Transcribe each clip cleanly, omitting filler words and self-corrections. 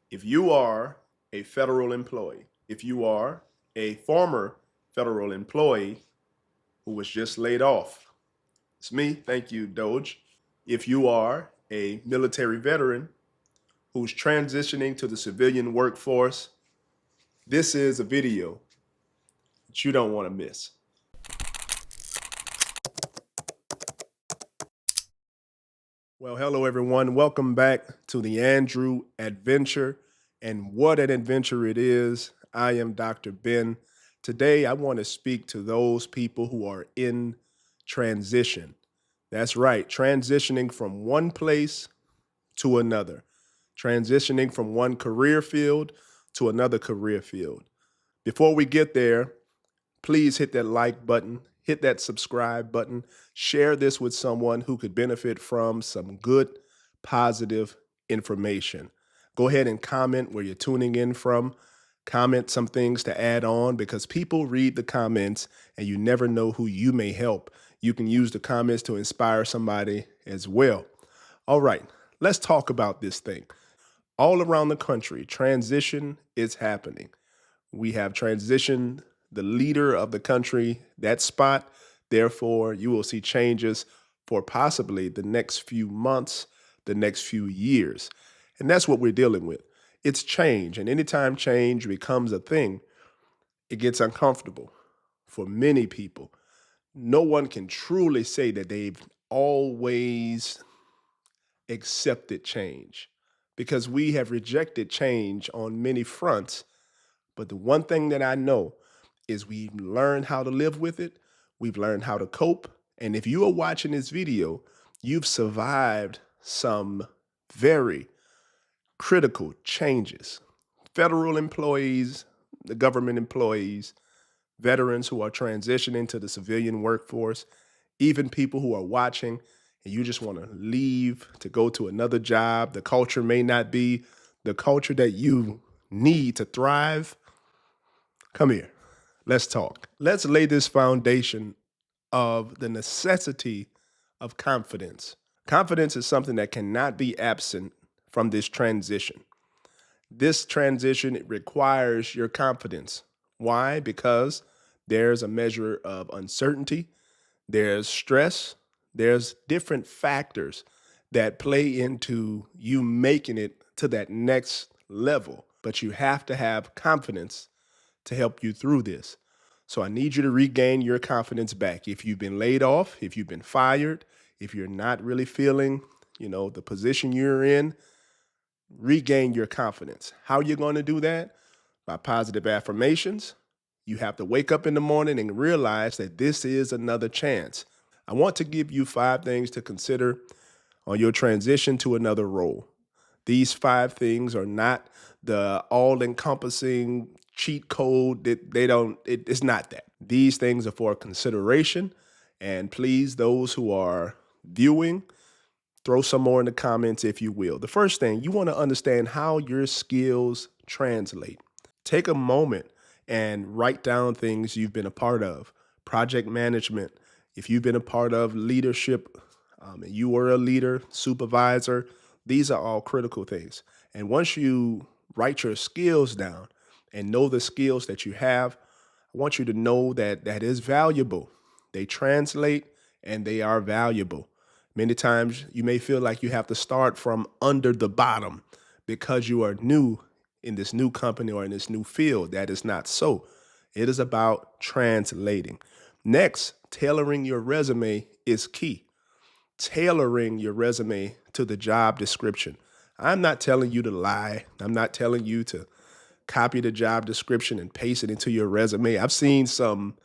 If you are a federal employee, if you are a former federal employee who was just laid off, it's me. Thank you, DOGE. If you are a military veteran who's transitioning to the civilian workforce, this is a video that you don't want to miss. Well, hello, everyone. Welcome back to the Andrew Adventure. And what an adventure it is. I am Dr. Ben. Today, I want to speak to those people who are in transition. That's right, transitioning from one place to another, transitioning from one career field to another career field. Before we get there, please hit that like button, hit that subscribe button, share this with someone who could benefit from some good, positive information. Go ahead and comment where you're tuning in from. Comment some things to add on because people read the comments and you never know who you may help. You can use the comments to inspire somebody as well. All right, let's talk about this thing. All around the country, transition is happening. We have transitioned the leader of the country, that spot. Therefore, you will see changes for possibly the next few months, the next few years. And that's what we're dealing with. It's change. And anytime change becomes a thing, it gets uncomfortable for many people. No one can truly say that they've always accepted change because we have rejected change on many fronts. But the one thing that I know is we've learned how to live with it. We've learned how to cope. And if you are watching this video, you've survived some very critical changes. Federal employees, the government employees, veterans who are transitioning to the civilian workforce, even people who are watching and you just want to leave to go to another job. The culture may not be the culture that you need to thrive. Come here. Let's talk. Let's lay this foundation of the necessity of confidence. Confidence is something that cannot be absent from this transition. This transition it requires your confidence. Why? Because there's a measure of uncertainty, there's stress, there's different factors that play into you making it to that next level. But you have to have confidence to help you through this. So I need you to regain your confidence back. If you've been laid off, if you've been fired, if you're not really feeling, the position you're in, regain your confidence. How are you going to do that? By positive affirmations. You have to wake up in the morning and realize that this is another chance. I want to give you 5 things to consider on your transition to another role. These 5 things are not the all-encompassing cheat code that it's not that. These things are for consideration. And please, those who are viewing, throw some more in the comments if you will. The first thing, you want to understand how your skills translate. Take a moment and write down things you've been a part of. Project management, if you've been a part of leadership, and you were a leader, supervisor, these are all critical things. And once you write your skills down and know the skills that you have, I want you to know that that is valuable. They translate and they are valuable. Many times you may feel like you have to start from under the bottom because you are new in this new company or in this new field. That is not so. It is about translating. Next, tailoring your resume is key. Tailoring your resume to the job description. I'm not telling you to lie. I'm not telling you to copy the job description and paste it into your resume. I've seen some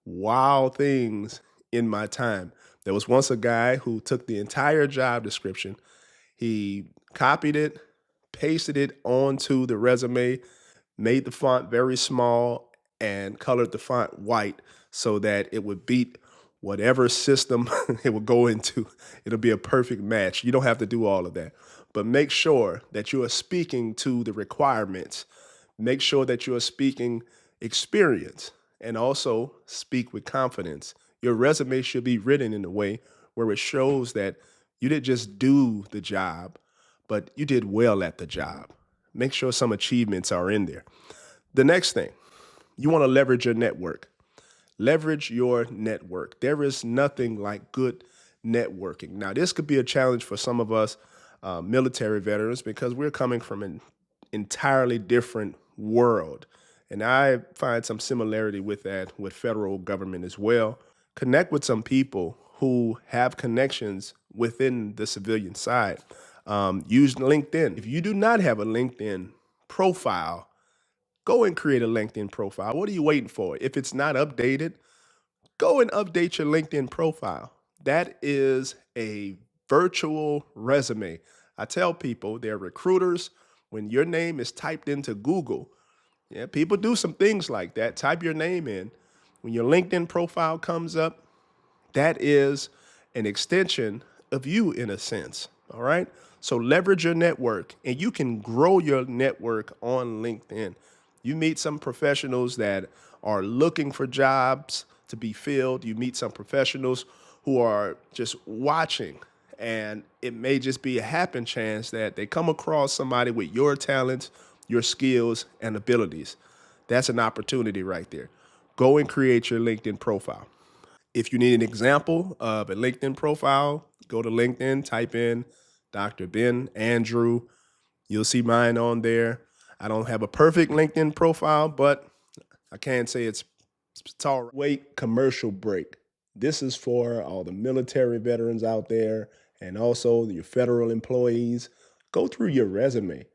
wild things in my time. There was once a guy who took the entire job description, he copied it, pasted it onto the resume, made the font very small, and colored the font white so that it would beat whatever system it would go into. It'll be a perfect match. You don't have to do all of that, but make sure that you are speaking to the requirements. Make sure that you are speaking experience and also speak with confidence. Your resume should be written in a way where it shows that you didn't just do the job, but you did well at the job. make sure some achievements are in there. The next thing, you want to leverage your network. Leverage your network. There is nothing like good networking. Now, this could be a challenge for some of us military veterans because we're coming from an entirely different world. And I find some similarity with that with federal government as well. Connect with some people who have connections within the civilian side. Use LinkedIn. If you do not have a LinkedIn profile, go and create a LinkedIn profile. What are you waiting for? If it's not updated, go and update your LinkedIn profile. That is a virtual resume. I tell people, they're recruiters, when your name is typed into Google, yeah, people do some things like that. Type your name in. When your LinkedIn profile comes up, that is an extension of you in a sense. All right. So leverage your network and you can grow your network on LinkedIn. You meet some professionals that are looking for jobs to be filled. You meet some professionals who are just watching, and it may just be a happen chance that they come across somebody with your talents, your skills, and abilities. That's an opportunity right there. Go and create your LinkedIn profile. If you need an example of a LinkedIn profile, go to LinkedIn, type in Dr. Ben Andrew. You'll see mine on there. I don't have a perfect LinkedIn profile, but I can say it's all right. Wait, commercial break. This is for all the military veterans out there and also your federal employees. Go through your resume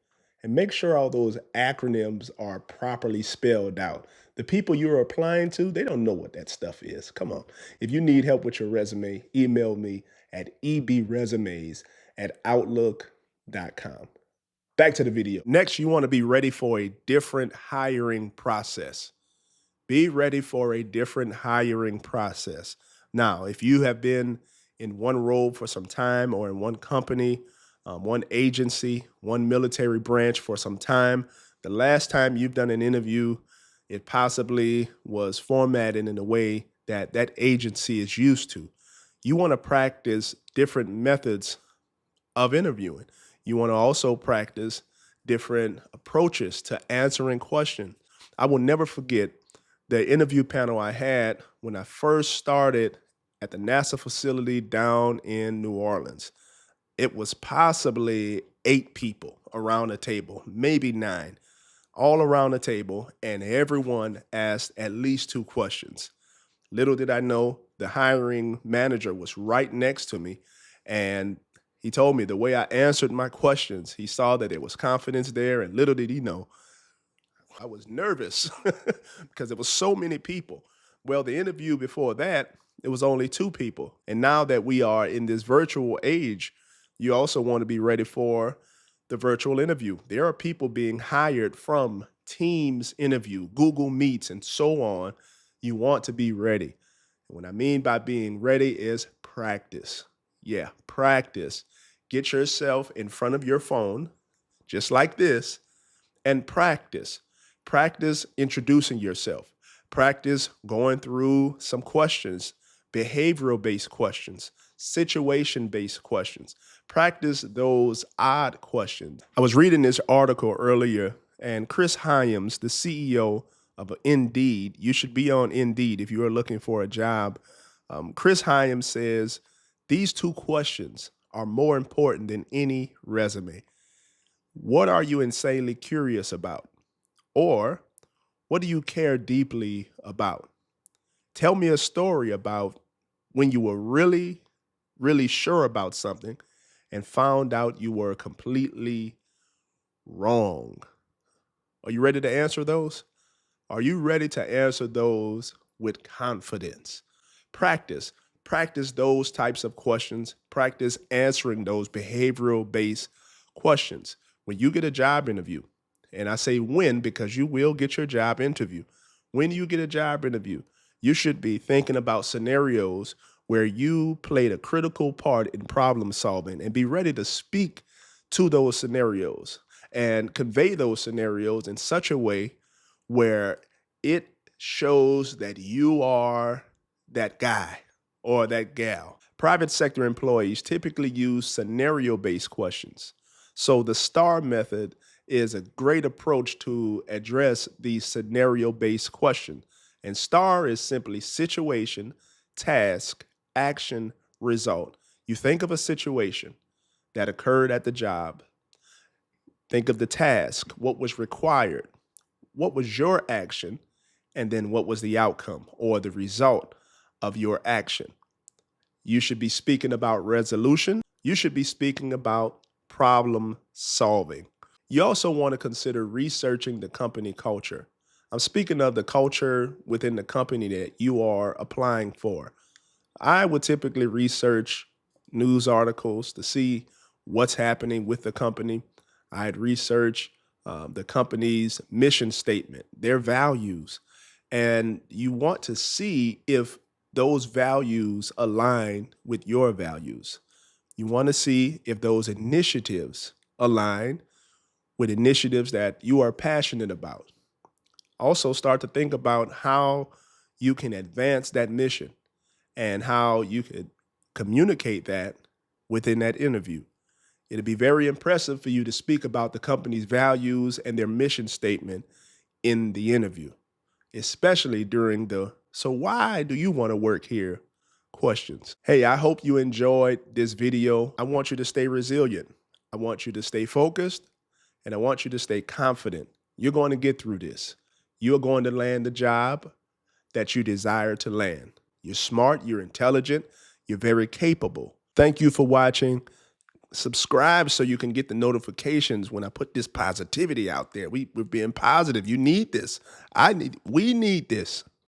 and make sure all those acronyms are properly spelled out. The people you're applying to, they don't know what that stuff is. Come on. If you need help with your resume, email me at ebresumes@outlook.com. Back to the video. Next, you want to be ready for a different hiring process. Be ready for a different hiring process. Now, if you have been in one role for some time or in one company, one agency, one military branch for some time, the last time you've done an interview, it possibly was formatted in a way that that agency is used to. You want to practice different methods of interviewing. You want to also practice different approaches to answering questions. I will never forget the interview panel I had when I first started at the NASA facility down in New Orleans. It was possibly 8 people around the table, maybe 9, all around the table, and everyone asked at least 2 questions. Little did I know, the hiring manager was right next to me, and he told me the way I answered my questions, he saw that there was confidence there, and little did he know, I was nervous because there was so many people. Well, the interview before that, it was only 2 people. And now that we are in this virtual age, you also want to be ready for the virtual interview. There are people being hired from Teams interview, Google Meets, and so on. You want to be ready. What I mean by being ready is practice. Yeah, practice. Get yourself in front of your phone, just like this, and practice. Practice introducing yourself. Practice going through some questions, behavioral based questions, situation based questions. Practice those odd questions. I was reading this article earlier, and Chris Hyams, the CEO of Indeed, you should be on Indeed if you are looking for a job. Chris Hyams says these 2 questions are more important than any resume. What are you insanely curious about? Or what do you care deeply about? Tell me a story about when you were really, really sure about something and found out you were completely wrong. Are you ready to answer those? Are you ready to answer those with confidence? Practice. Practice those types of questions. Practice answering those behavioral based questions. When you get a job interview, and I say when because you will get your job interview. When you get a job interview, you should be thinking about scenarios where you played a critical part in problem solving and be ready to speak to those scenarios and convey those scenarios in such a way where it shows that you are that guy or that gal. Private sector employees typically use scenario based questions. So the STAR method is a great approach to address the scenario-based question. And STAR is simply situation, task, action, result. You think of a situation that occurred at the job. Think of the task, what was required, what was your action, and then what was the outcome or the result of your action. You should be speaking about resolution. You should be speaking about problem solving. You also want to consider researching the company culture. I'm speaking of the culture within the company that you are applying for. I would typically research news articles to see what's happening with the company. I'd research the company's mission statement, their values, and you want to see if those values align with your values. You want to see if those initiatives align with initiatives that you are passionate about. Also, start to think about how you can advance that mission and how you could communicate that within that interview. It'd be very impressive for you to speak about the company's values and their mission statement in the interview, especially during the "so why do you want to work here" questions. Hey, I hope you enjoyed this video. I want you to stay resilient. I want you to stay focused, and I want you to stay confident. You're going to get through this. You're going to land the job that you desire to land. You're smart, you're intelligent, you're very capable. Thank you for watching. Subscribe so you can get the notifications when I put this positivity out there. We're being positive. You need this. We need this.